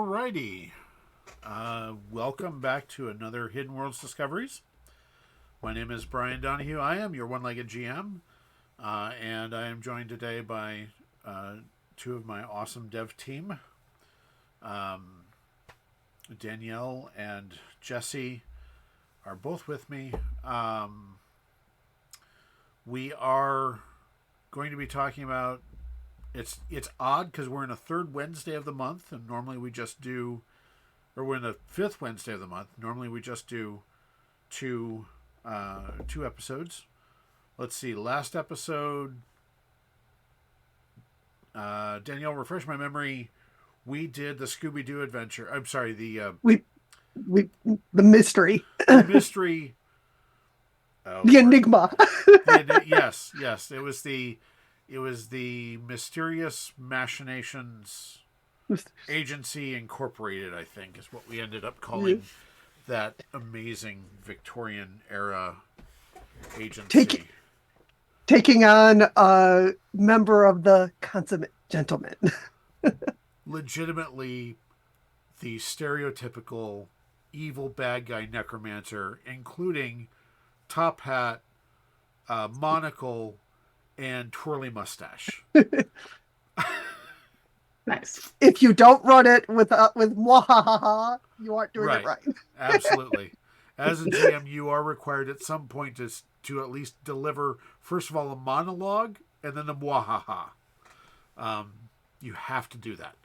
Alrighty. Welcome back to another Hidden Worlds Discoveries. My name is Brian Donahue. I am your one-legged GM, and I am joined today by two of my awesome dev team, Danielle and Jesse are both with me. We are going to be talking about it's odd because we're in a third Wednesday of the month, and normally we just do, or we're in the fifth Wednesday of the month. Normally we just do two episodes. Let's see. Last episode, Danielle, refresh my memory. We did the Scooby-Doo adventure. I'm sorry, the mystery, the mystery. Oh, the enigma. Yes. It was the Mysterious Machinations Agency Incorporated, I think, is what we ended up calling that amazing Victorian era agency. Taking on a member of the Consummate Gentleman. Legitimately the stereotypical evil bad guy necromancer, including top hat, monocle, and twirly mustache. Nice. If you don't run it with mwahaha, you aren't doing it right. Absolutely. As a GM, you are required at some point to at least deliver, first of all, a monologue and then a mwahaha. You have to do that.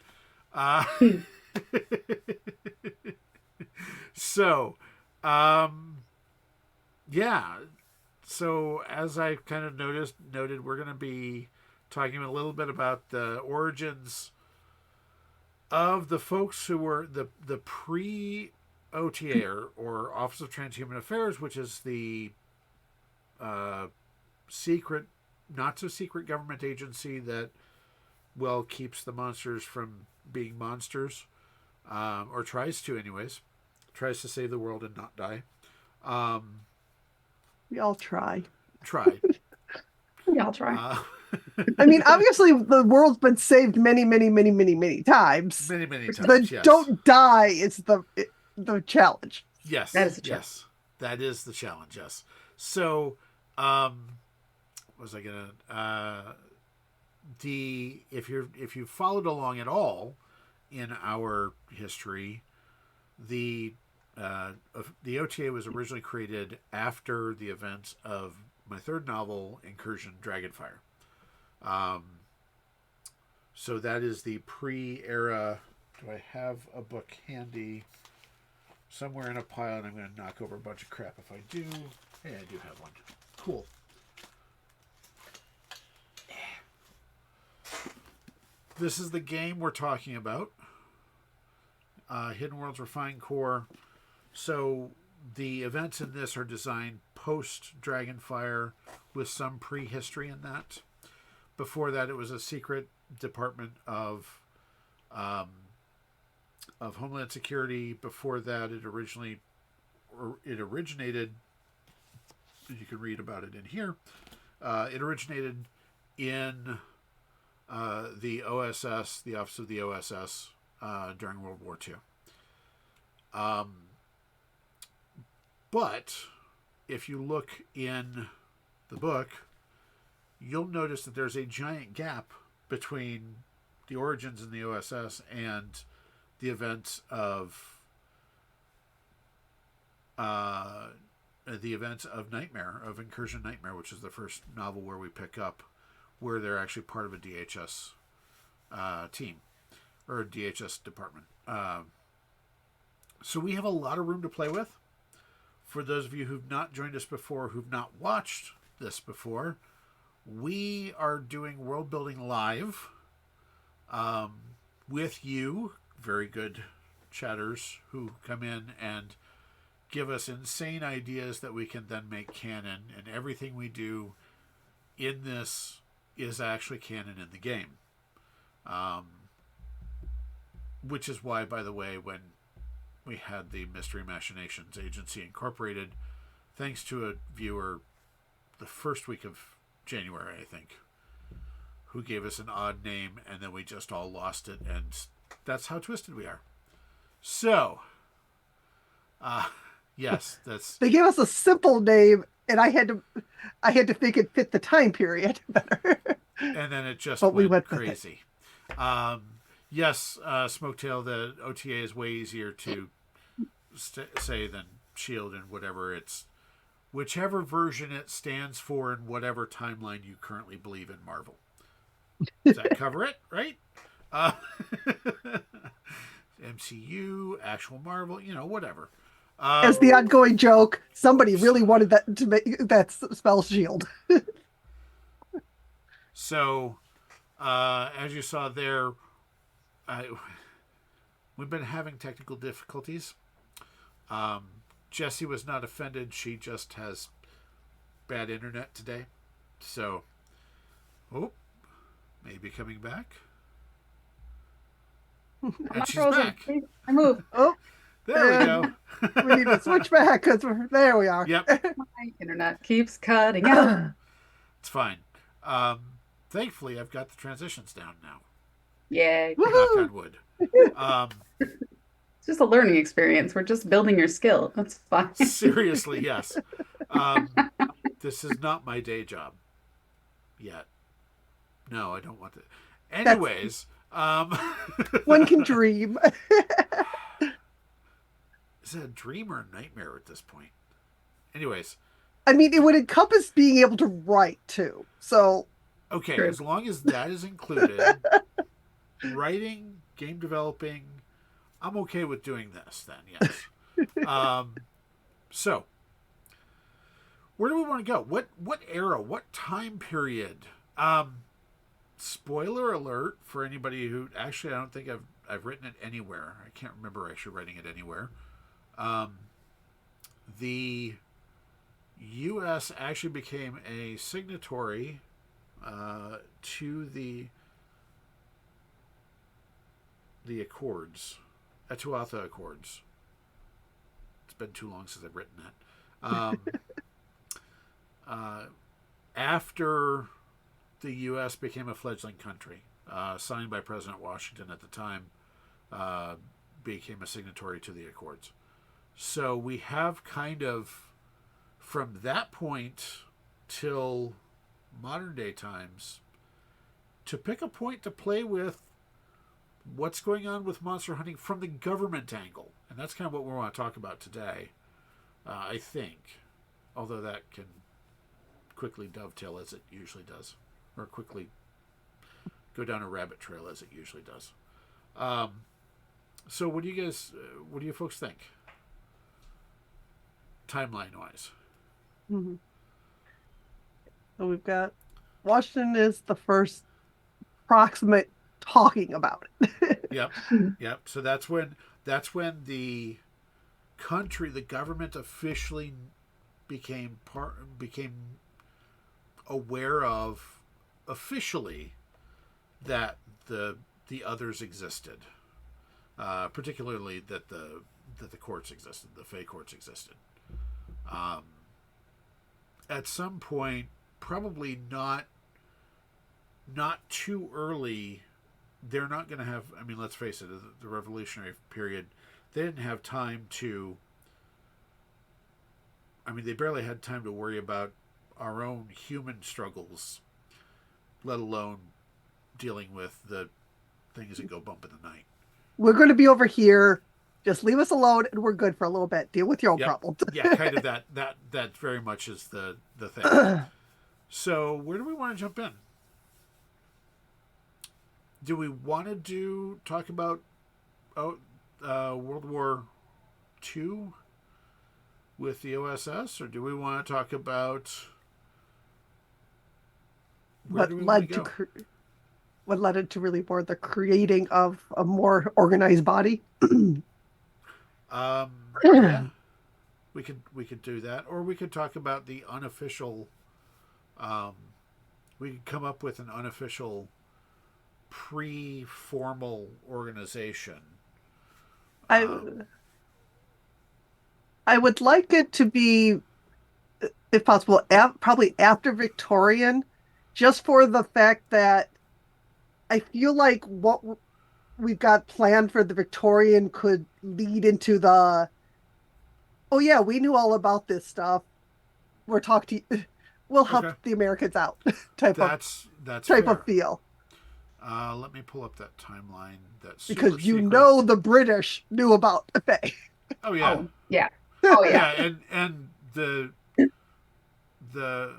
So, yeah. So, as I kind of noted, we're going to be talking a little bit about the origins of the folks who were the pre-OTA or Office of Transhuman Affairs, which is the secret, not so secret government agency that, well, keeps the monsters from being monsters, or tries to anyways. Tries to save the world and not die. We all try. We all try. I mean, obviously, the world's been saved many, many, many, many, many times. Many times. The yes. Don't die is the challenge. Yes, that is the challenge. Yes, that is the challenge. Yes. So, what was I gonna? If you followed along at all in our history, the OTA was originally created after the events of my third novel, Incursion Dragonfire. So that is the pre-era. Do I have a book handy somewhere in a pile? And I'm going to knock over a bunch of crap if I do. Hey, I do have one. Cool. This is the game we're talking about. Hidden Worlds Refined Core. So the events in this are designed post Dragonfire with some prehistory in that. Before that, it was a secret department of Homeland Security. Before that, it originated. You can read about it in here. It originated in the OSS, the Office of the OSS, during World War II. But if you look in the book, you'll notice that there's a giant gap between the origins in the OSS and the events of Nightmare, of Incursion Nightmare, which is the first novel where we pick up where they're actually part of a DHS team or a DHS department. So we have a lot of room to play with. For those of you who've not joined us before, who've not watched this before, we are doing world building live with you, very good chatters who come in and give us insane ideas that we can then make canon, and everything we do in this is actually canon in the game. Which is why, by the way, when we had the Mystery Machinations Agency Incorporated, thanks to a viewer the first week of January, I think, who gave us an odd name, and then we just all lost it, and that's how twisted we are. So, uh, yes, that's They gave us a simple name, and I had to think it fit the time period better. and then it just But we went went with it. crazy. Um, yes, Smoketail, the OTA is way easier to say than Shield and whatever it's whichever version it stands for in whatever timeline you currently believe in Marvel. Does that cover it? Right? Uh, MCU, actual Marvel, whatever. As the ongoing joke, somebody really wanted that to make that spell shield. So, as you saw there, I, we've been having technical difficulties. Um, Jessie was not offended. She just has bad internet today. So, oh, maybe coming back. I'm And not she's frozen. back. Please, I move. Oh, There we go. we need to switch back because there we are. Yep, My internet keeps cutting out. it's fine. Um, Thankfully, I've got the transitions down now. Yay. Knock Woohoo! on wood. Um, It's just a learning experience. We're just building your skill. That's fine. Seriously, yes. Um, this is not my day job yet. No, I don't want to. That's Anyways, one can dream. is it a dream or a nightmare at this point? Anyways, I mean, it would encompass being able to write too. So okay, True. as long as that is included, writing, game developing, I'm okay with doing this then, yes. So, where do we want to go? What era, what time period? Spoiler alert for anybody who actually I don't think I've written it anywhere. I can't remember actually writing it anywhere. The U.S. actually became a signatory to the Accords, Tuatha Accords. It's been too long since I've written that. After the U.S. became a fledgling country, signed by President Washington at the time, became a signatory to the Accords. So we have kind of, from that point till modern day times, to pick a point to play with what's going on with monster hunting from the government angle. And that's kind of what we want to talk about today, I think. Although that can quickly dovetail as it usually does, or quickly go down a rabbit trail as it usually does. So what do you folks think? Timeline wise. Mhm. So we've got Washington is the first proximate talking about it. Yep. Yep. So that's when the the government officially became aware of officially that the others existed, particularly that the courts existed, the Fey courts existed. At some point, probably not too early. They're not going to have. I mean, let's face it. The Revolutionary period, they didn't have time to. I mean, they barely had time to worry about our own human struggles, let alone dealing with the things that go bump in the night. We're going to be over here. Just leave us alone, and we're good for a little bit. Deal with your own Yep. problems. Yeah, kind of that very much is the thing. So where do we want to jump in? Do we want to talk about World War II with the OSS, or do we want to talk about what led to what led it to really more the creating of a more organized body? Yeah, we could do that, or we could talk about the unofficial. We could come up with an unofficial pre-formal organization. I would like it to be, if possible, probably after Victorian, just for the fact that I feel like we've got planned for the Victorian could lead into the, oh yeah, we knew all about this stuff. We're talking to you. We'll help Okay, the Americans out type of that's type of fair. feel. Let me pull up that timeline. That super Because you secret. know the British knew about Faye. Oh yeah, Oh, yeah. Oh, yeah. yeah, and the the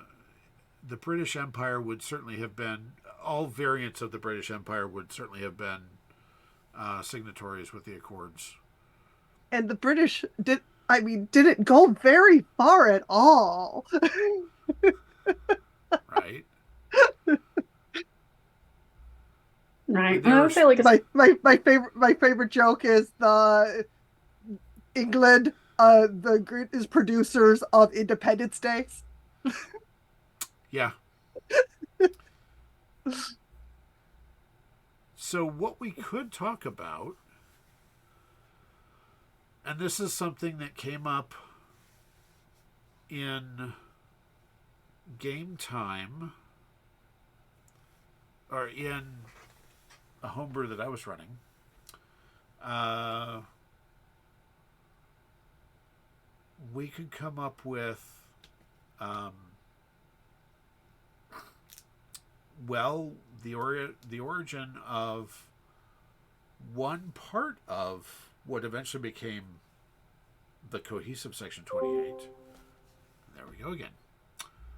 British Empire would certainly have been, all variants of the British Empire would certainly have been signatories with the Accords, And the British didn't go very far at all. right? Right. And And I there would was, say, like, it's, My favorite joke is the England, the greatest producers of Independence Day. yeah. So what we could talk about, and this is something that came up in game time, or in a homebrew that I was running. Uh, we could come up with, um, well, the origin of one part of what eventually became the cohesive Section 28. There we go again.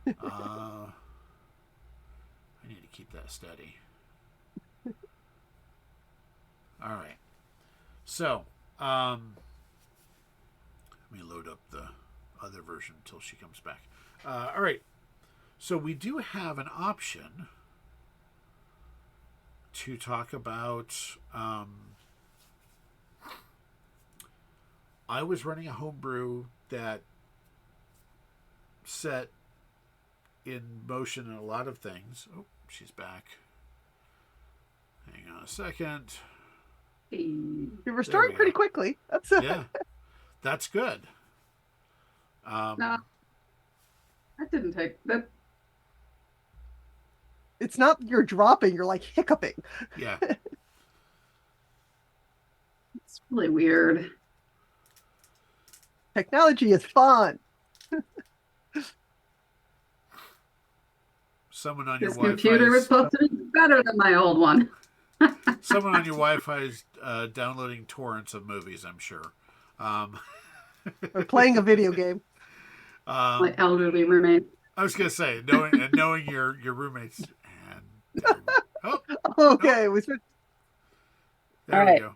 I need to keep that steady. All right. So, let me load up the other version until she comes back. All right. So we do have an option to talk about. I was running a homebrew that set in motion a lot of things. Oh, she's back. Hang on a second. You're restoring pretty quickly. That's Yeah, that's good. no, that didn't take that. It's not you're dropping, you're like hiccuping. Yeah. It's really weird. Technology is fun. Someone on your This Wi-Fi computer was is supposed to be better than my old one. someone on your Wi-Fi is downloading torrents of movies. I'm sure. Um, Or playing a video game. My elderly roommate. I was gonna say knowing your roommates, and there we, oh nope, Okay, we switched. All there we right, go.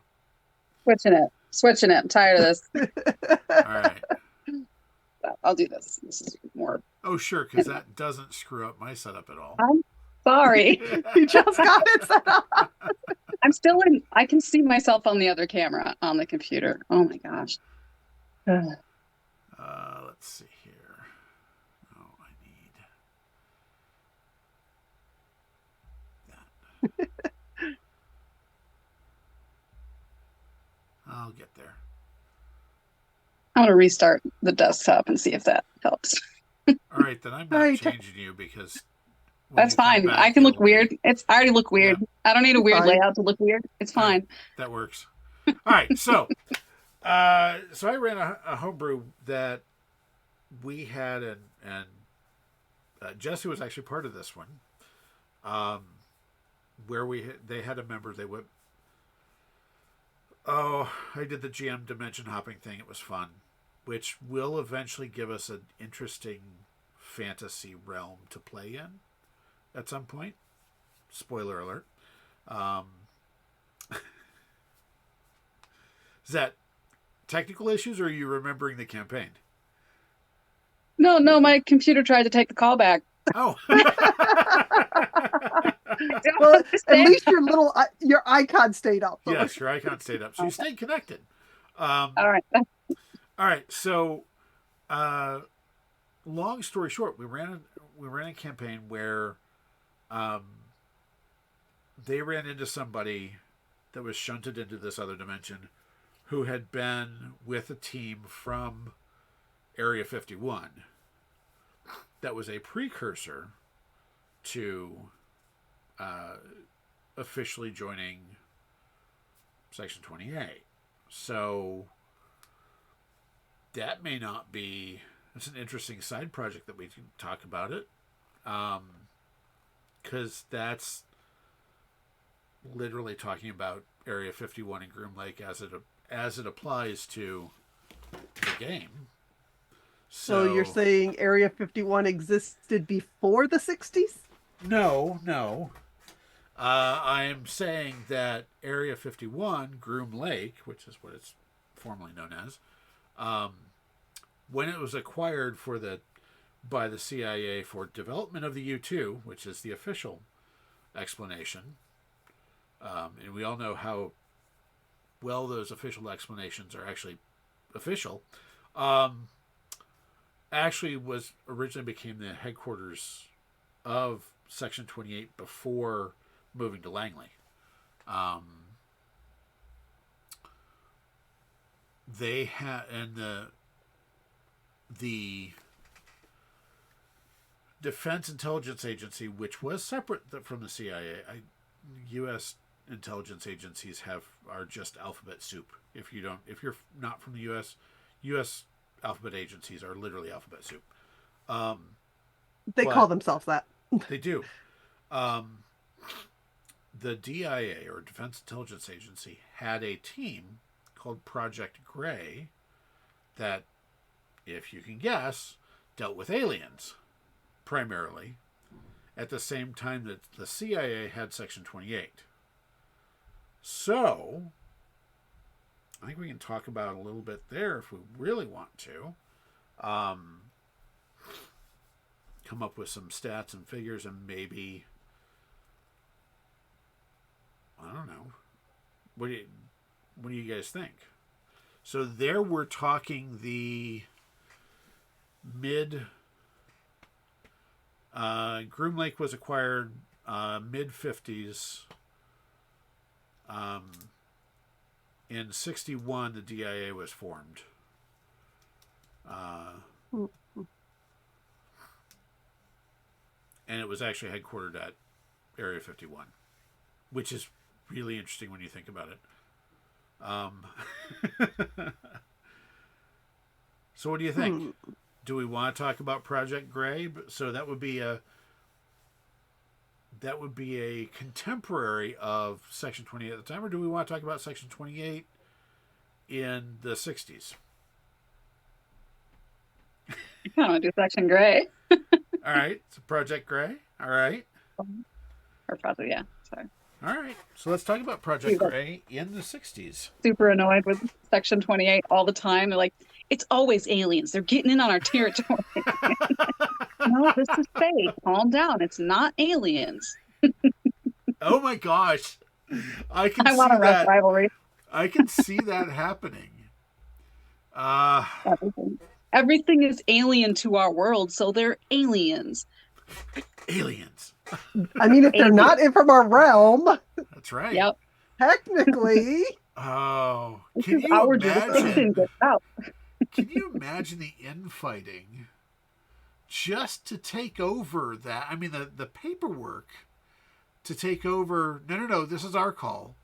switching it. Switching it. I'm tired of this. All right. I'll do this. This is more. Oh sure, because that doesn't screw up my setup at all. I'm sorry. He just got it set up. I'm still in. I can see myself on the other camera on the computer. Oh my gosh. Ugh. Let's see here. Oh, I need that. I'll get there. I'm gonna restart the desktop and see if that helps. All right, then I'm not Right. changing you because when That's you come fine. back, I can look it'll be- weird. I already look weird. Yeah. I don't need a weird Fine. layout to look weird. It's fine. That works. All right, so so I ran a homebrew that we had, and Jesse was actually part of this one, where they had a member. They went, oh, I did the GM dimension hopping thing. It was fun, which will eventually give us an interesting fantasy realm to play in at some point. Spoiler alert. Is that technical issues, or are you remembering the campaign? No, my computer tried to take the call back. Oh. Well, at least your icon stayed up. Yes, your icon stayed up, so you stayed connected. All right. All right. So, long story short, we ran a campaign where, they ran into somebody that was shunted into this other dimension, who had been with a team from Area 51 that was a precursor to officially joining Section 28. So that may not be. It's an interesting side project that we can talk about it, because that's literally talking about Area 51 and Groom Lake as it applies to the game. So you're saying Area 51 existed before the 60s? No. I'm saying that Area 51, Groom Lake, which is what it's formerly known as, when it was acquired by the CIA for development of the U-2, which is the official explanation, and we all know how well those official explanations are actually official, actually was originally became the headquarters of Section 28 before moving to Langley. They had, and the Defense Intelligence Agency, which was separate from the CIA. U.S. intelligence agencies are just alphabet soup. If you're not from the U.S. alphabet agencies are literally alphabet soup. They call themselves that. They do. The DIA, or Defense Intelligence Agency, had a team called Project Gray that, if you can guess, dealt with aliens primarily, at the same time that the CIA had Section 28. So I think we can talk about a little bit there if we really want to. Come up with some stats and figures, and maybe, I don't know, what do you guys think? So there we're talking the Groom Lake was acquired mid-50s. In 61, the DIA was formed. And it was actually headquartered at Area 51, which is really interesting when you think about it. So what do you think? Do we want to talk about Project Gray? So that would be a contemporary of Section 28 at the time, or do we want to talk about Section 28 in the 60s? I want to do Section Gray. All right, so Project Gray. All right. Or probably, yeah. Sorry. All right, so let's talk about Project Gray in the 60s. Super annoyed with Section 28 all the time. They're like, it's always aliens. They're getting in on our territory. No, this is fake. Calm down. It's not aliens. Oh my gosh. I want a rough rivalry. I can see that happening. Everything is alien to our world, so they're aliens. Aliens. I mean, if they're not from our realm. That's right. Yep. Technically. Oh, can you imagine? Can you imagine the infighting just to take over that? I mean, the paperwork to take over. No, this is our call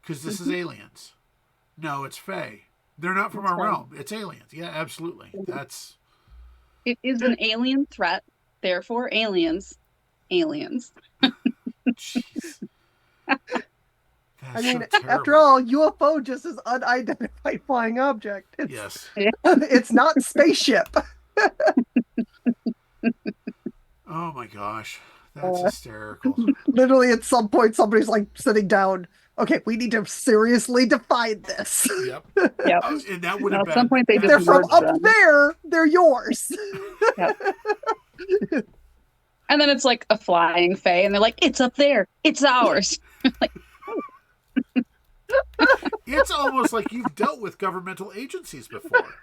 because this is aliens. No, it's Fae. They're not from our realm. It's aliens. Yeah, absolutely. It is an alien threat. Therefore, aliens. Jeez. I mean, after all, UFO just is unidentified flying object. Yes. It's not spaceship. Oh my gosh. That's hysterical. Literally, at some point, somebody's like sitting down. Okay, we need to seriously define this. Yep. And that would Well, have been. at some point, they They're from up there. They're yours. Yep. And then it's like a flying Fae, and they're like, "It's up there. It's ours." Like, it's almost like you've dealt with governmental agencies before.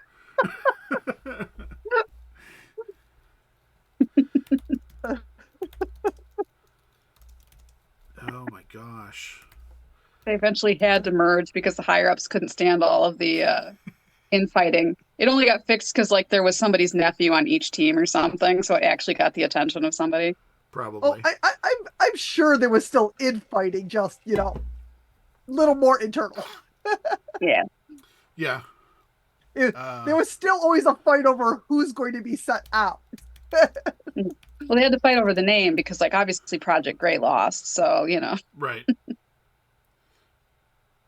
Oh my gosh. they eventually had to merge because the higher ups couldn't stand all of the infighting. It only got fixed because like there was somebody's nephew on each team or something, so it actually got the attention of somebody. Probably. Oh, I'm sure there was still infighting, just little more internal. Yeah. Yeah. There was still always a fight over who's going to be set out. Well, they had to fight over the name because, like, obviously Project Gray lost. So, Right.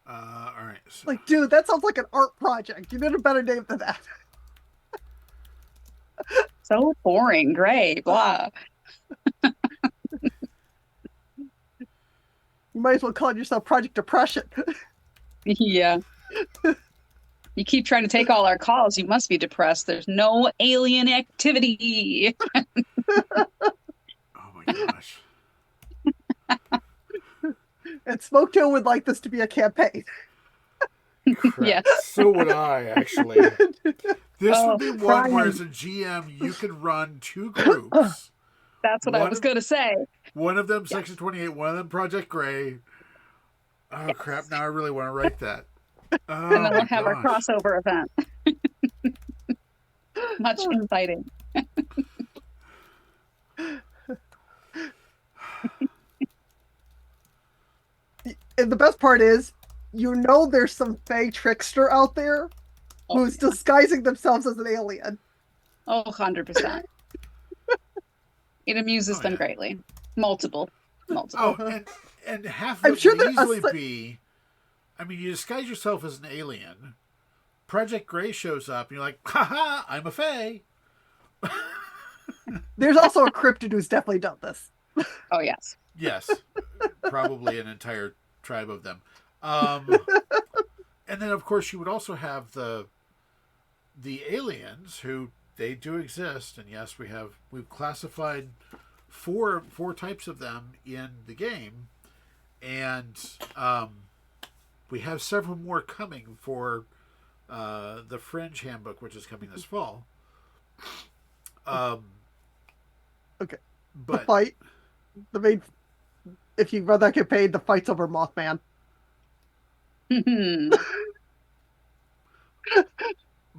All right. So, Like, dude, that sounds like an art project. You need a better name than that. so boring. Gray, blah. You might as well call yourself Project Depression. Yeah. You keep trying to take all our calls. You must be depressed. There's no alien activity. oh my gosh. And Smoketail would like this to be a campaign. Crap. Yeah. So would I, actually. This Oh, would be one Brian. where, as a GM, you could run two groups. That's what I was going to say. One of them Section 28, one of them Project Gray. Oh, crap. Now I really want to write that. Oh, And then we'll my have our gosh. crossover event. Much inviting. And the best part is, there's some fey trickster out there who's disguising themselves as an alien. Oh, 100%. It amuses them greatly. Multiple. Oh, and half of it sure would easily be, I mean, you disguise yourself as an alien. Project Gray shows up, and you're like, haha, I'm a fae. There's also a cryptid who's definitely done this. Oh, yes. Yes. Probably an entire tribe of them. And then, of course, you would also have the aliens, who they do exist, and yes, we've classified four types of them in the game, and we have several more coming for the Fringe Handbook, which is coming this fall. Okay. But the fight, if you run that campaign, the fight's over Mothman.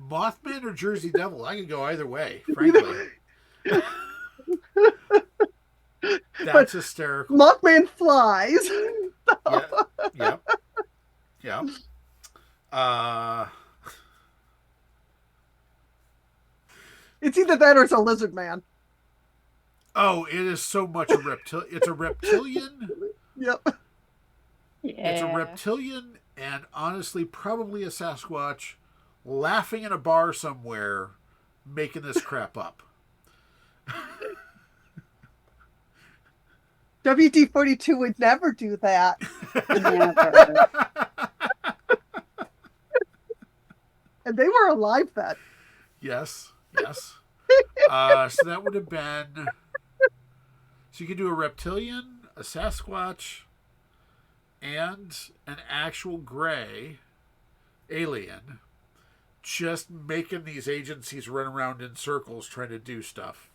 Mothman or Jersey Devil, I could go either way, frankly. That's hysterical. Mothman flies. Yep. It's either that or it's a lizard man. Oh, it is so much a reptilian. It's a reptilian. Yep. Yeah. It's a reptilian, and honestly, probably a Sasquatch laughing in a bar somewhere, making this crap up. WD-42 would never do that. Never. And they were alive then. Yes. So that would have been. So you could do a reptilian, a Sasquatch, and an actual gray alien, just making these agencies run around in circles trying to do stuff.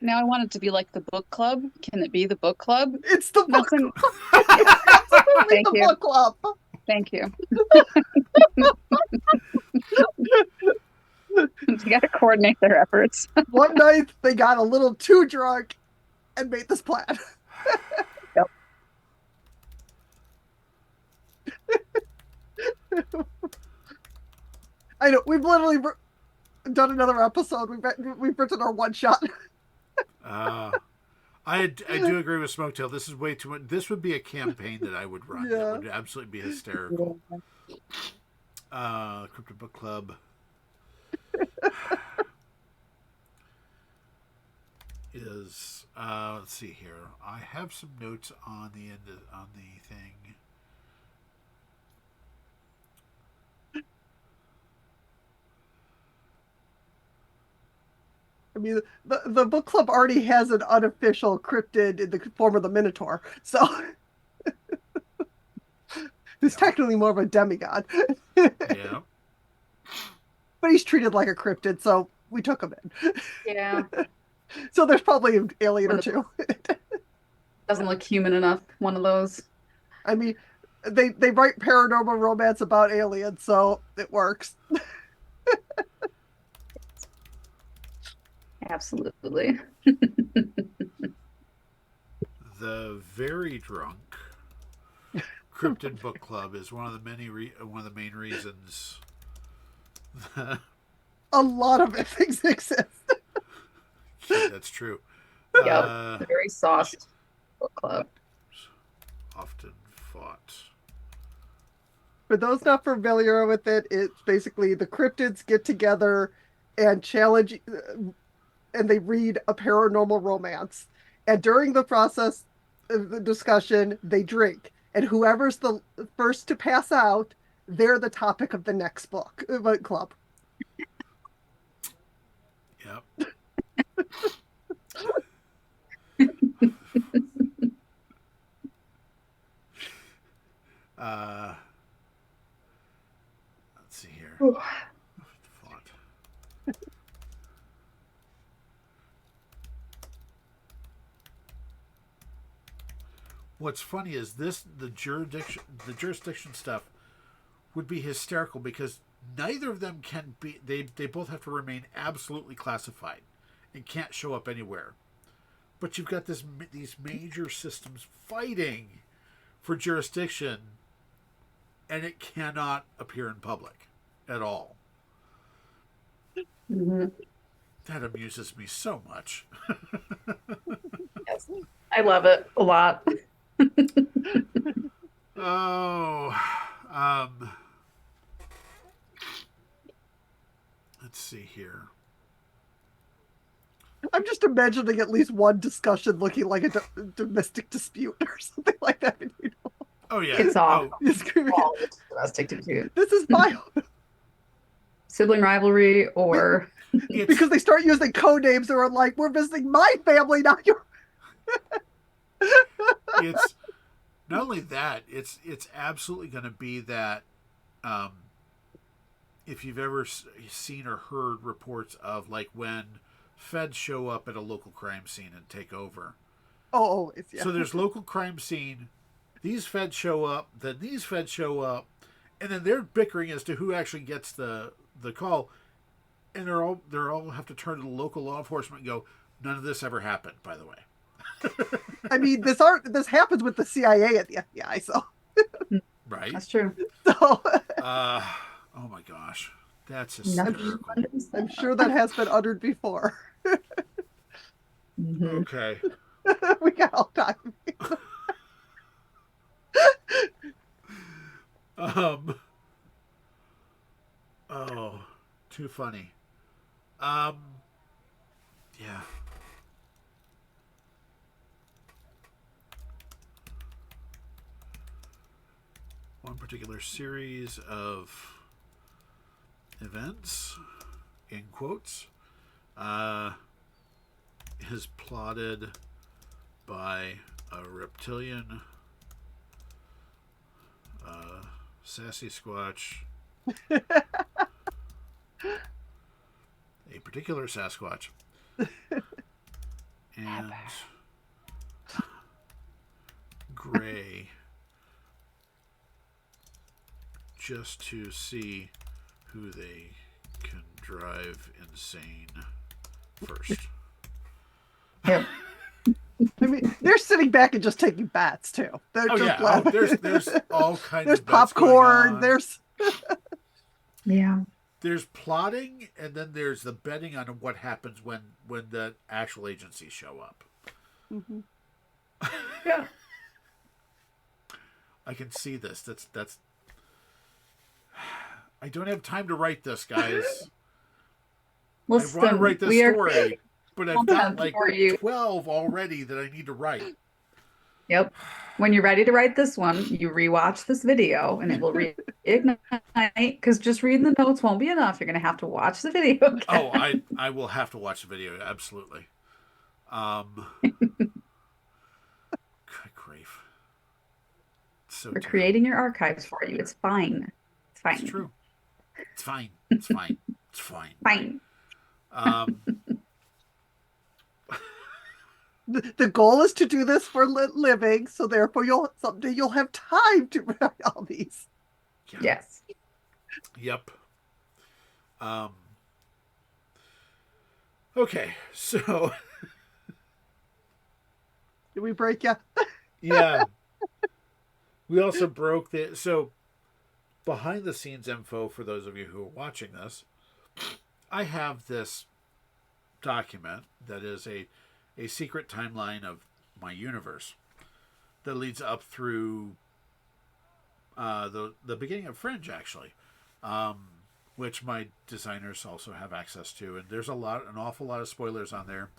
Now I want it to be like the book club. Can it be the book club? It's the book Nothing. club. Absolutely Thank the you. book club. Thank you. You got to coordinate their efforts. One night they got a little too drunk and made this plan. Yep. I know we've literally done another episode. We've written our one shot. I do agree with Smoketail. This is way too much. This would be a campaign that I would run. Yeah. That would absolutely be hysterical. Crypto Book Club. Is let's see here. I have some notes on the end on the thing. I mean, the book club already has an unofficial cryptid in the form of the Minotaur, so he's technically more of a demigod. Yeah. But he's treated like a cryptid, so we took him in. Yeah. So there's probably an alien or two. Doesn't look human enough. One of those. I mean, they write paranormal romance about aliens, so it works. Absolutely. The Very Drunk Cryptid Book Club is one of the one of the main reasons. A lot of things exist. Yeah, that's true. Yep. Very sauced book club. Often fought. For those not familiar with it, it's basically the cryptids get together and challenge, and they read a paranormal romance. And during the process of the discussion, they drink. And whoever's the first to pass out, they're the topic of the next book club. Yep. Let's see here. Fought. What's funny is the jurisdiction stuff would be hysterical because neither of them can be. They both have to remain absolutely classified and can't show up anywhere. But you've got these major systems fighting for jurisdiction, and it cannot appear in public at all. Mm-hmm. That amuses me so much. Yes. I love it a lot. Oh, let's see here. I'm just imagining at least one discussion looking like a domestic dispute or something like that. Oh yeah, It's all, You're screaming, all domestic dispute. this is my Sibling rivalry or because they start using code names that are like, we're visiting my family, not your. it's not only that, it's absolutely going to be that. If you've ever seen or heard reports of like when feds show up at a local crime scene and take over. Oh, it's yeah. So there's local crime scene. These feds show up. Then these feds show up, and then they're bickering as to who actually gets the call. And they're all have to turn to the local law enforcement and go, none of this ever happened, by the way. I mean, this happens with the CIA at the FBI, so Right? that's true. so Oh my gosh. That's hysterical. I'm sure that has been uttered before. Mm-hmm. Okay. We got all time. Oh, too funny. Yeah. One particular series of events, in quotes, is plotted by a reptilian, sassy squatch, a particular Sasquatch, and Gray, just to see who they can drive insane first. Yep. I mean, they're sitting back and just taking bats too. They're Oh just yeah, laughing. there's all kinds There's of bets going popcorn. on. Yeah. There's plotting, and then there's the betting on what happens when the actual agencies show up. Mm-hmm. Yeah. I can see this. That's. I don't have time to write this, guys. Listen, I want to write this story, but I've got content like for you. 12 already that I need to write. Yep. When you're ready to write this one, you rewatch this video and it will reignite because just reading the notes won't be enough. You're going to have to watch the video again. Oh, I will have to watch the video. Absolutely. Good grief. So We're terrible. creating your archives for you. It's fine. It's fine. It's true. It's fine. It's fine. It's fine. Fine. The goal is to do this for living, so therefore someday you'll have time to write all these. Yeah. Yes. Yep. Okay, so Did we break you? yeah. We also broke the so behind the scenes info for those of you who are watching this. I have this document that is a secret timeline of my universe that leads up through the beginning of Fringe, actually, which my designers also have access to. And there's an awful lot of spoilers on there.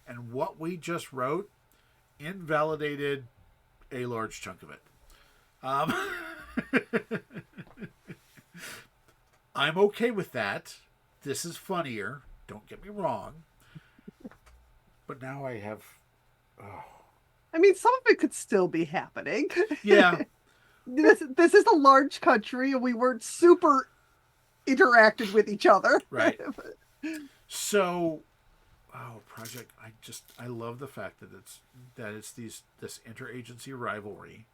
And what we just wrote invalidated a large chunk of it. I'm okay with that. This is funnier. Don't get me wrong. But now I have. Oh. I mean, some of it could still be happening. Yeah. This is a large country, and we weren't super interacted with each other. Right. So, Project. I love the fact that it's this interagency rivalry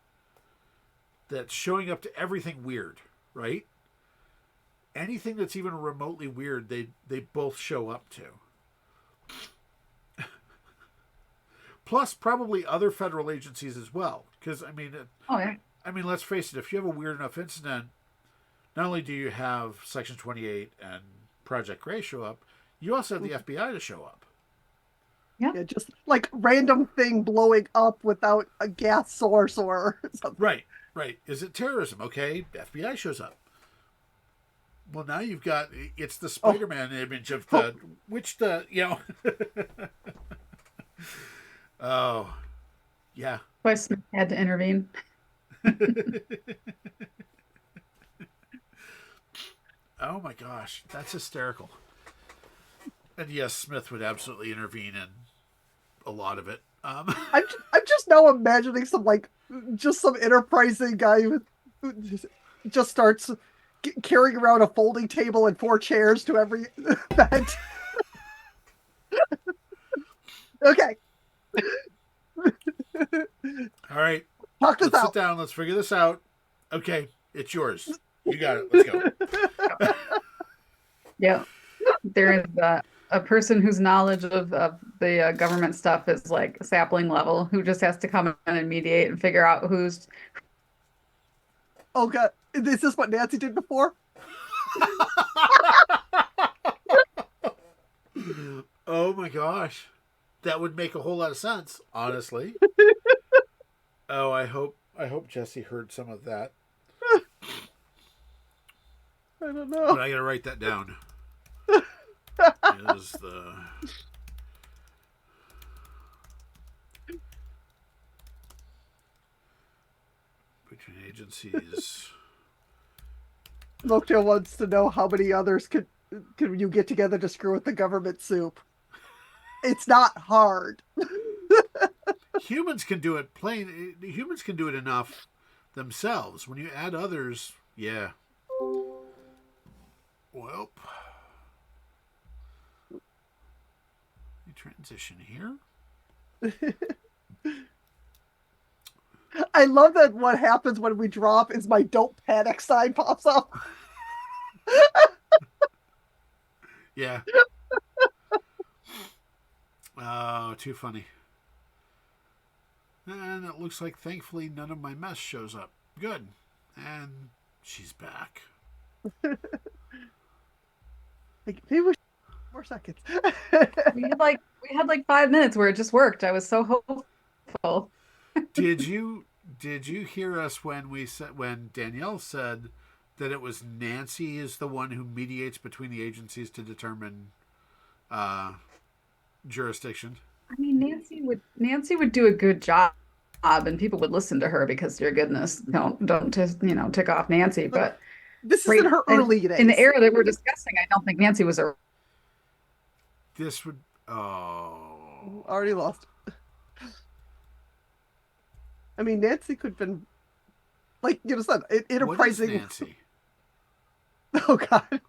that's showing up to everything weird, right? Anything that's even remotely weird, they both show up to. Plus, probably other federal agencies as well. Because, let's face it, if you have a weird enough incident, not only do you have Section 28 and Project Gray show up, you also have the FBI to show up. Yeah, just like random thing blowing up without a gas source or something. Right. Is it terrorism? Okay, FBI shows up. Well, now you've got, it's the Spider-Man image of Oh, yeah. Why Smith had to intervene. Oh my gosh, that's hysterical. And yes, Smith would absolutely intervene in a lot of it. I'm just now imagining some enterprising guy who just starts carrying around a folding table and 4 chairs to every event. Okay. All right. Let's sit down. Let's figure this out. Okay, it's yours. You got it. Let's go. Yeah. There is a person whose knowledge of the government stuff is like sapling level, who just has to come in and mediate and figure out who's. Oh God, is this what Nancy did before? Oh my gosh, that would make a whole lot of sense, honestly. Oh, I hope Jesse heard some of that. I don't know. But I gotta write that down. Is the between agencies. Mocktail wants to know how many others could you get together to screw with the government soup. It's not hard. Humans can do it humans can do it enough themselves. When you add others, yeah. Well, you transition here. I love that what happens when we drop is my don't panic sign pops up. Yeah. Oh, too funny. And it looks like, thankfully, none of my mess shows up. Good. And she's back. Maybe more seconds. we had like 5 minutes where it just worked. I was so hopeful. Did you hear us when Danielle said that it was Nancy is the one who mediates between the agencies to determine jurisdiction? I mean, Nancy would do a good job, and people would listen to her because, dear goodness, don't just tick off Nancy. But this is in her early days. In the era that we're discussing, I don't think Nancy was a. This would already lost. I mean, Nancy could have been said enterprising. What is Nancy? Oh God.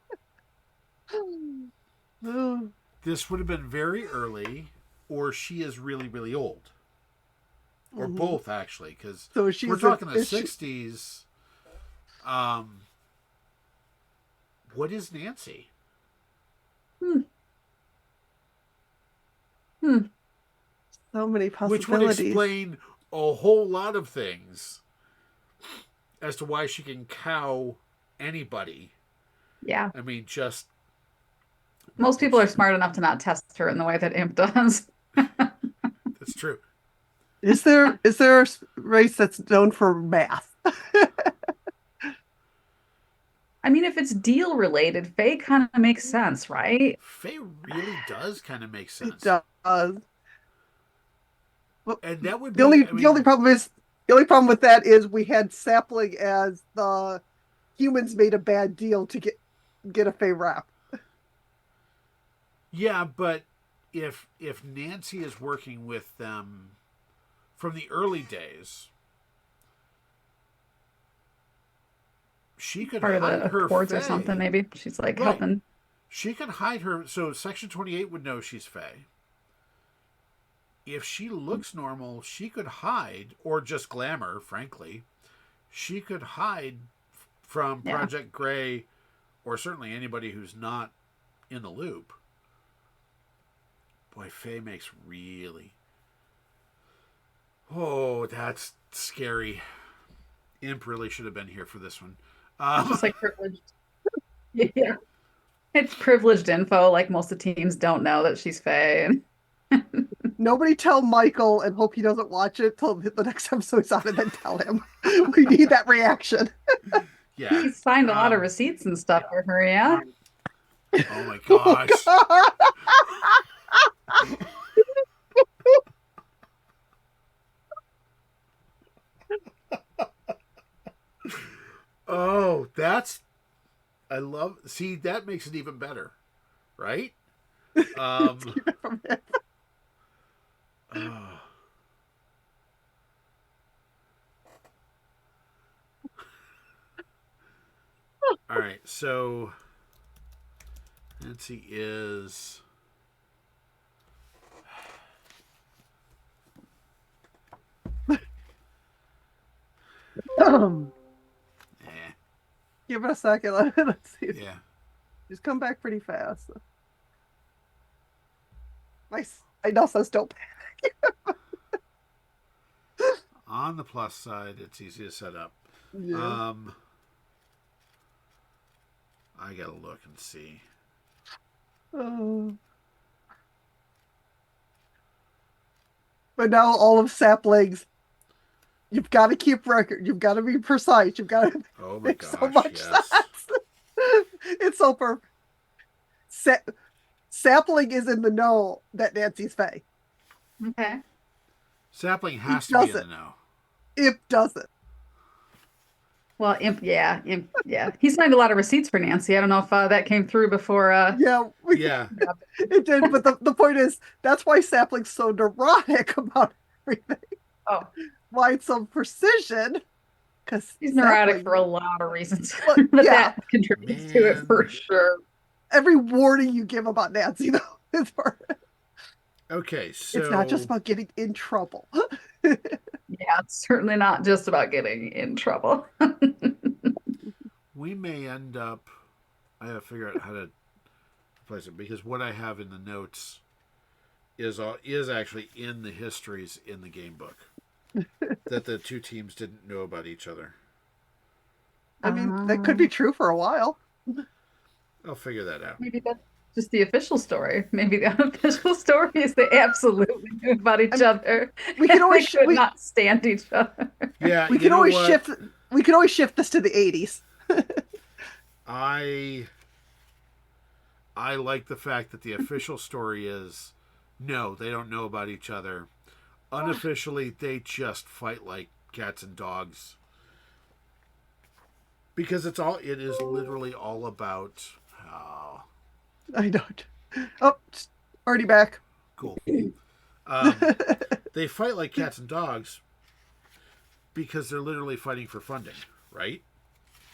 Oh. This would have been very early, or she is really, really old. Or both, actually, because we're talking the 60s. What is Nancy? So many possibilities. Which would explain a whole lot of things. as to why she can cow anybody. Yeah. I mean, just Most people are smart enough to not test her in the way that Imp does. that's true. Is there a race that's known for math? I mean, if it's deal related, Faye kind of makes sense, right? Faye really does kind of make It sense. does. Well, And that would the be, only I the only mean, problem is the only problem with that is we had Sapling as the humans made a bad deal to get a Fey rap. yeah, but if Nancy is working with them from the early days, she could Part of hide the her accords or something, Faye. maybe. She's like Right. helping. She could hide her. So Section 28 would know she's Faye. If she looks normal, she could hide, or just glamour, frankly. She could hide from Yeah. Project Gray, or certainly anybody who's not in the loop. Boy, Faye makes really. Oh, that's scary. Imp really should have been here for this one. It's just like privileged. Yeah. It's privileged info. Like most of the teams don't know that she's Faye. Nobody tell Michael and hope he doesn't watch it till the next episode's on and then tell him. We need that reaction. Yeah. He signed a lot of receipts and stuff for her, yeah? Oh my gosh. Oh, that's. I love. See, that makes it even better, right? Keep it from him. Oh. All right, so Nancy is. Eh, Give it a second. Let's see. yeah. Just come back pretty fast. My note says don't. On the plus side, it's easy to set up. Yeah. I gotta look and see. But now all of Sapling's, you've got to keep record. You've got to be precise. You've got to Oh my make gosh, so much yes. sense. It's so perfect. Sapling is in the know that Nancy's Faye. Okay. Sapling has He to be in the doesn't. know. It doesn't. Well, Imp, yeah. He signed a lot of receipts for Nancy. I don't know if that came through before. Yeah, Yeah. it did. But the point is, that's why Sapling's so neurotic about everything. Oh, Why it's so precision. Because he's neurotic for a lot of reasons, But, but yeah. that contributes to it for Man. sure. Every warning you give about Nancy, though, is Okay, so it's not just about getting in trouble. Yeah, it's certainly not just about getting in trouble. we may end up. I gotta figure out how to place it because what I have in the notes is actually in the histories in the game book that the two teams didn't know about each other. I mean, that could be true for a while. I'll figure that out. Maybe that's just the official story. Maybe the unofficial story is they absolutely knew about each other. We can always they could not stand each other. Yeah, we can always shift. We can always shift this to the 80s. I like the fact that the official story is no, they don't know about each other. Unofficially, they just fight like cats and dogs. Because it is literally all about. Oh, I don't. Oh, already back. cool. They fight like cats and dogs because they're literally fighting for funding, right?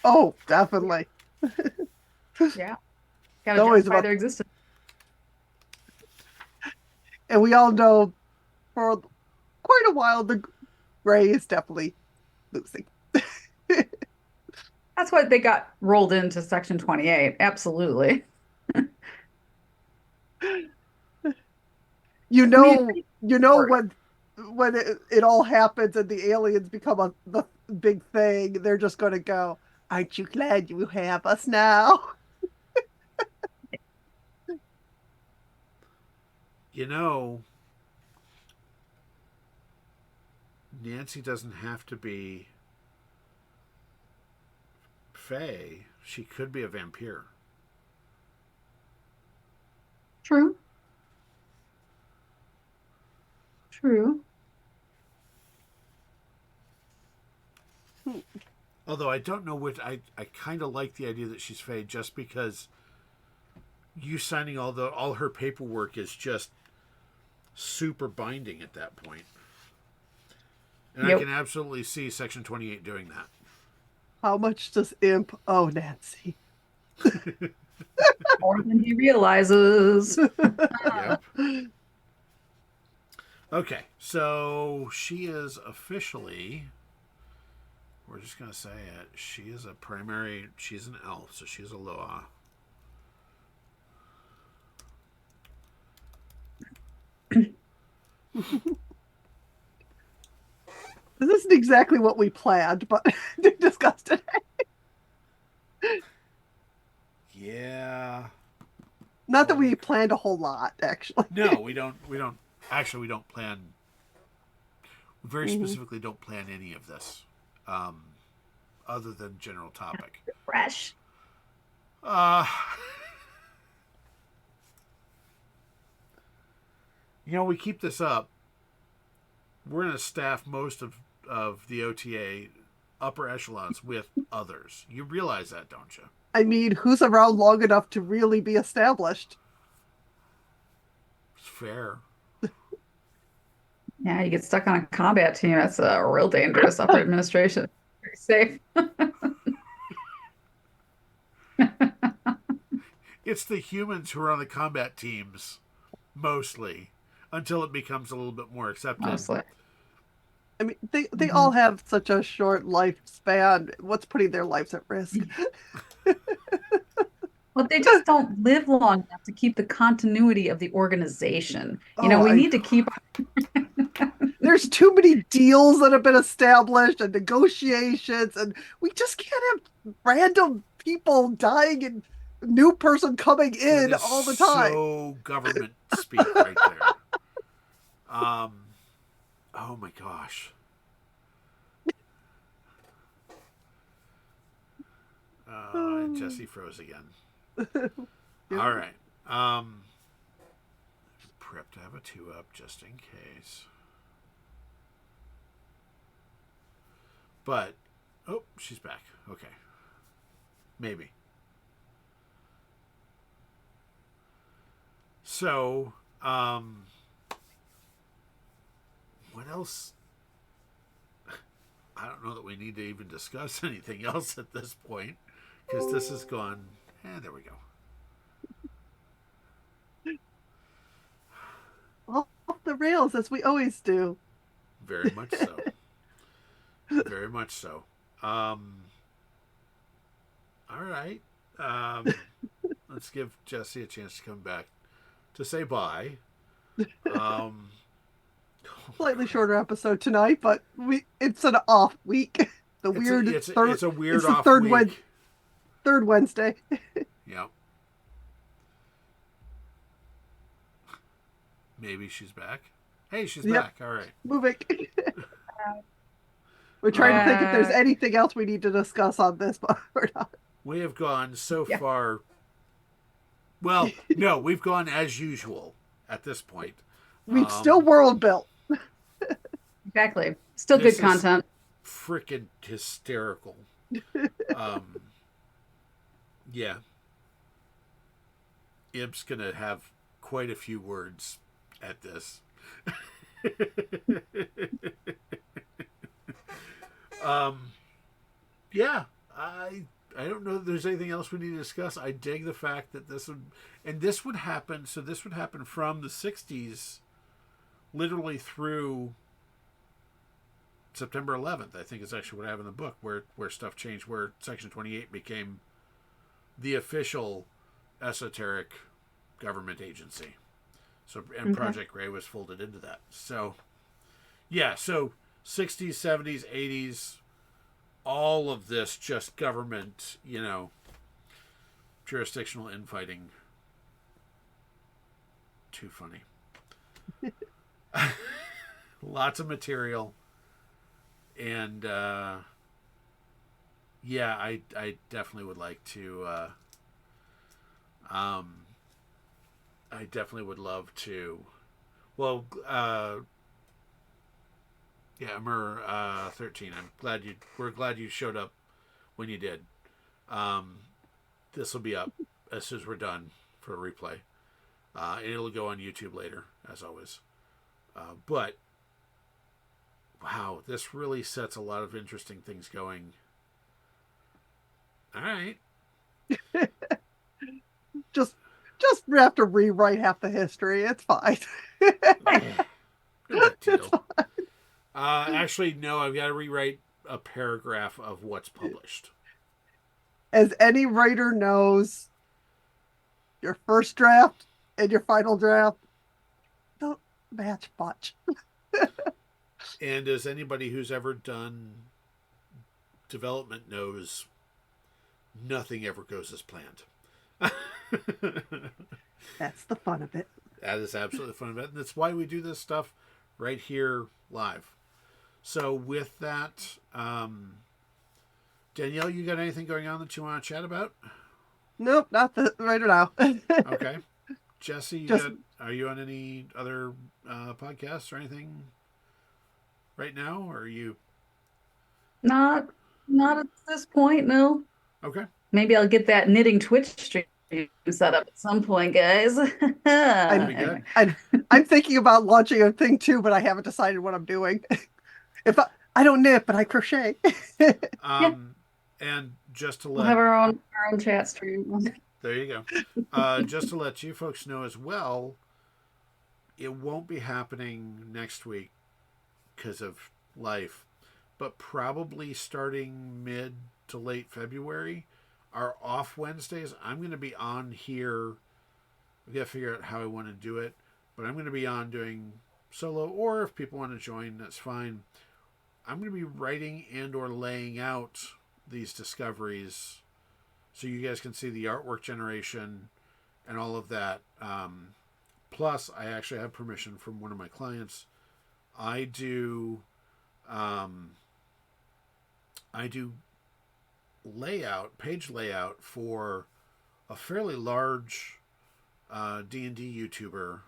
Oh, definitely. Yeah. Gotta Always justify about- their existence. And we all know for quite a while the Gray is definitely losing. That's why they got rolled into Section 28. Absolutely. You know, I mean, when it all happens and the aliens become big thing, they're just going to go, "Aren't you glad you have us now?" You know, Nancy doesn't have to be Fae. She could be a vampire. True. True. Although I don't know which, I kind of like the idea that she's Fae just because you signing all her paperwork is just super binding at that point. And I Yep. can absolutely see Section 28 doing that. How much does Imp owe Nancy? More than he realizes. Yep. Okay, so she is officially, we're just going to say it, she is a primary, she's an elf, so she's a Loa. This isn't exactly what we planned, but discussed today. Yeah. Not that we planned a whole lot, actually. No, we don't. Actually, we don't plan. We very specifically don't plan any of this, other than general topic. Fresh. We keep this up. We're going to staff most of the OTA upper echelons with others. You realize that, don't you? I mean, who's around long enough to really be established? It's fair. Yeah, you get stuck on a combat team. That's real dangerous upper administration. Very safe. It's the humans who are on the combat teams, mostly, until it becomes a little bit more accepted. Mostly. I mean, they all have such a short lifespan. What's putting their lives at risk? Well, they just don't live long enough to keep the continuity of the organization. Oh, We need to keep. There's too many deals that have been established and negotiations, and we just can't have random people dying and new person coming in all the time. So government speak right there. Oh my gosh. And Jesse froze again. All right. Prep to have a 2-up just in case. But, oh, she's back. Okay. Maybe. So, what else? I don't know that we need to even discuss anything else at this point because this has gone. There we go. Off the rails as we always do. Very much so. Very much so. All right. Let's give Jesse a chance to come back to say bye. Slightly shorter episode tonight, but it's an off week. It's a weird off week. Third Wednesday. Yep. Maybe she's back. Hey, she's back. All right. Moving. We're trying to think if there's anything else we need to discuss on this, but we're not. We have gone so far. Well, no, we've gone as usual at this point. We've still world built. Exactly. Still good content. Freaking hysterical. Yeah. Ib's going to have quite a few words at this. Yeah, I don't know that there's anything else we need to discuss. I dig the fact that this would happen. So this would happen from the 60s, literally through September 11th. I think is actually what I have in the book, where stuff changed, where Section 28 became the official esoteric government agency. So and Project Gray was folded into that. So yeah, so 60s, 70s, 80s. all of this just government, jurisdictional infighting. Too funny. Lots of material. And yeah, I definitely would like to I definitely would love to. Well, yeah, Mer 13. We're glad you showed up when you did. This will be up as soon as we're done for a replay. And it'll go on YouTube later, as always. But wow, this really sets a lot of interesting things going. All right. Just have to rewrite half the history. It's fine. No big deal. Actually, no, I've got to rewrite a paragraph of what's published. As any writer knows, your first draft and your final draft don't match much. And as anybody who's ever done development knows, nothing ever goes as planned. That's the fun of it. That is absolutely the fun of it. And that's why we do this stuff right here live. So with that, Danielle, you got anything going on that you want to chat about? Nope, not right now. Okay. Jesse, are you on any other podcasts or anything right now? Or are you? Not at this point, no. Okay. Maybe I'll get that knitting Twitch stream set up at some point, guys. That'd be good. I'm thinking about launching a thing too, but I haven't decided what I'm doing. If I don't knit, but I crochet. And just to We'll have our own chat stream. There you go. Just to let you folks know as well, it won't be happening next week because of life, but probably starting mid to late February, our off Wednesdays, I'm going to be on here. I've got to figure out how I want to do it, but I'm going to be on doing solo, or if people want to join, that's fine. I'm going to be writing and or laying out these discoveries so you guys can see the artwork generation and all of that. Plus, I actually have permission from one of my clients. I do page layout for a fairly large D&D YouTuber,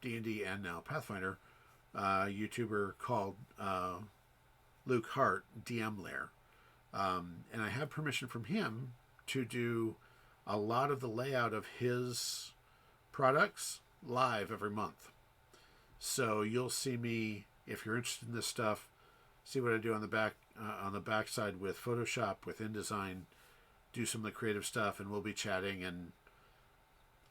D&D and now Pathfinder YouTuber called Luke Hart, DM Lair. And I have permission from him to do a lot of the layout of his products live every month. So you'll see me, if you're interested in this stuff, see what I do on the back side with Photoshop, with InDesign, do some of the creative stuff, and we'll be chatting. And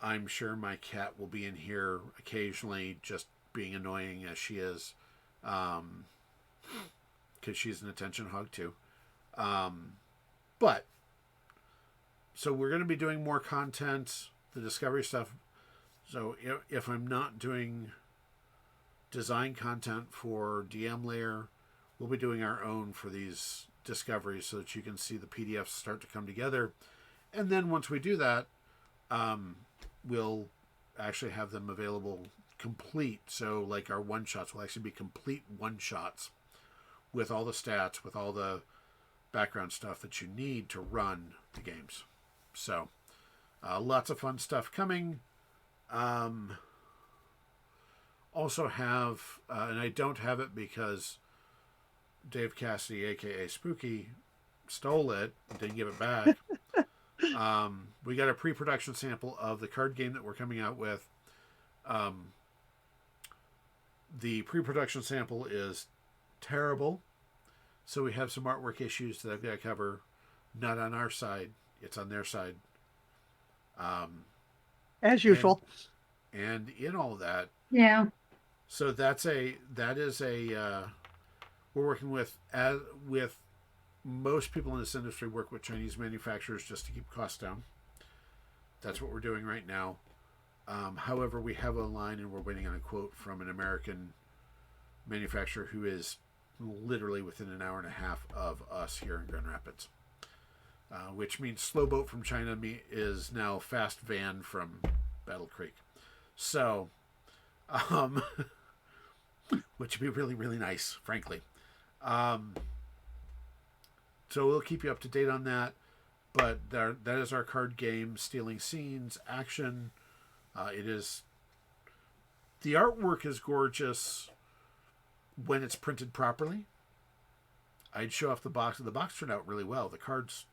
I'm sure my cat will be in here occasionally, just being annoying as she is, because she's an attention hog too. But so we're going to be doing more content, the discovery stuff. So if I'm not doing design content for DM Layer, we'll be doing our own for these discoveries so that you can see the PDFs start to come together. And then once we do that, we'll actually have them available complete. So like our one-shots will actually be complete one-shots with all the stats, with all the background stuff that you need to run the games. So lots of fun stuff coming. Also have, and I don't have it because Dave Cassidy, aka Spooky, stole it and didn't give it back. We got a pre-production sample of the card game that we're coming out with. The pre-production sample is terrible, so we have some artwork issues that I've got to cover. Not on our side, it's on their side. As usual. And in all that, Yeah. so we're working with most people in this industry work with Chinese manufacturers just to keep costs down. That's what we're doing right now. However, we have a line and we're waiting on a quote from an American manufacturer who is literally within an hour and a half of us here in Grand Rapids. Which means slow boat from China is now fast van from Battle Creek. So, which would be really, really nice, frankly. So we'll keep you up to date on that. But that is our card game, Stealing Scenes, action. The artwork is gorgeous when it's printed properly. I'd show off the box. The box turned out really well. The cards,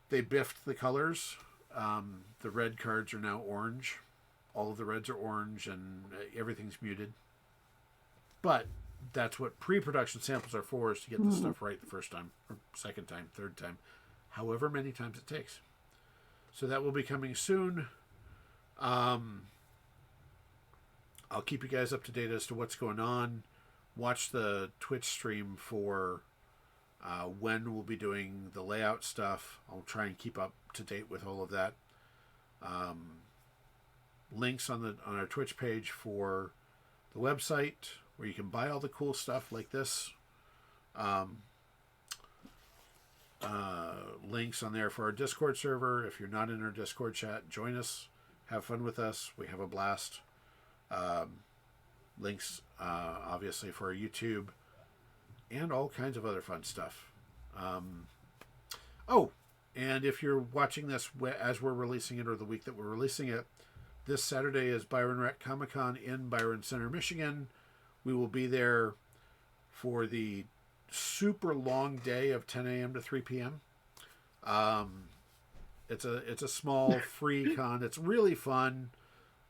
they biffed the colors. The red cards are now orange. All of the reds are orange and everything's muted. But that's what pre-production samples are for, is to get the stuff right the first time, or second time, third time, however many times it takes. So that will be coming soon. I'll keep you guys up to date as to what's going on. Watch the Twitch stream for when we'll be doing the layout stuff. I'll try and keep up to date with all of that. Links on our Twitch page for the website where you can buy all the cool stuff like this. Links on there for our Discord server. If you're not in our Discord chat, join us. Have fun with us. We have a blast. Links, obviously, for our YouTube and all kinds of other fun stuff. And if you're watching this as we're releasing it, or the week that we're releasing it, this Saturday is Byron Rec Comic Con in Byron Center, Michigan. We will be there for the super long day of 10 a.m. to 3 p.m. It's a small free con. It's really fun.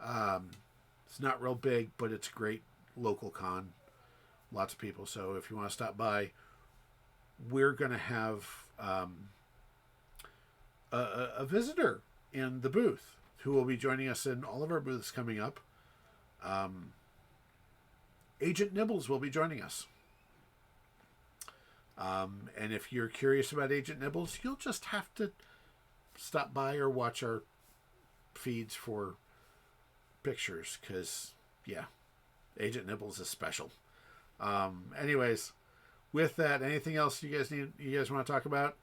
It's not real big, but it's a great local con. Lots of people. So if you want to stop by, we're going to have a visitor in the booth who will be joining us in all of our booths coming up. Agent Nibbles will be joining us. And if you're curious about Agent Nibbles, you'll just have to stop by or watch our feeds for pictures, because, yeah, Agent Nibbles is special. Anyways, with that, anything else you guys want to talk about?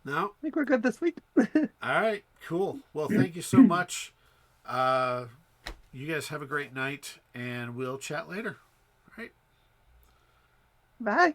No? I think we're good this week. All right, cool. Well, thank you so much. You guys have a great night, and we'll chat later. All right. Bye.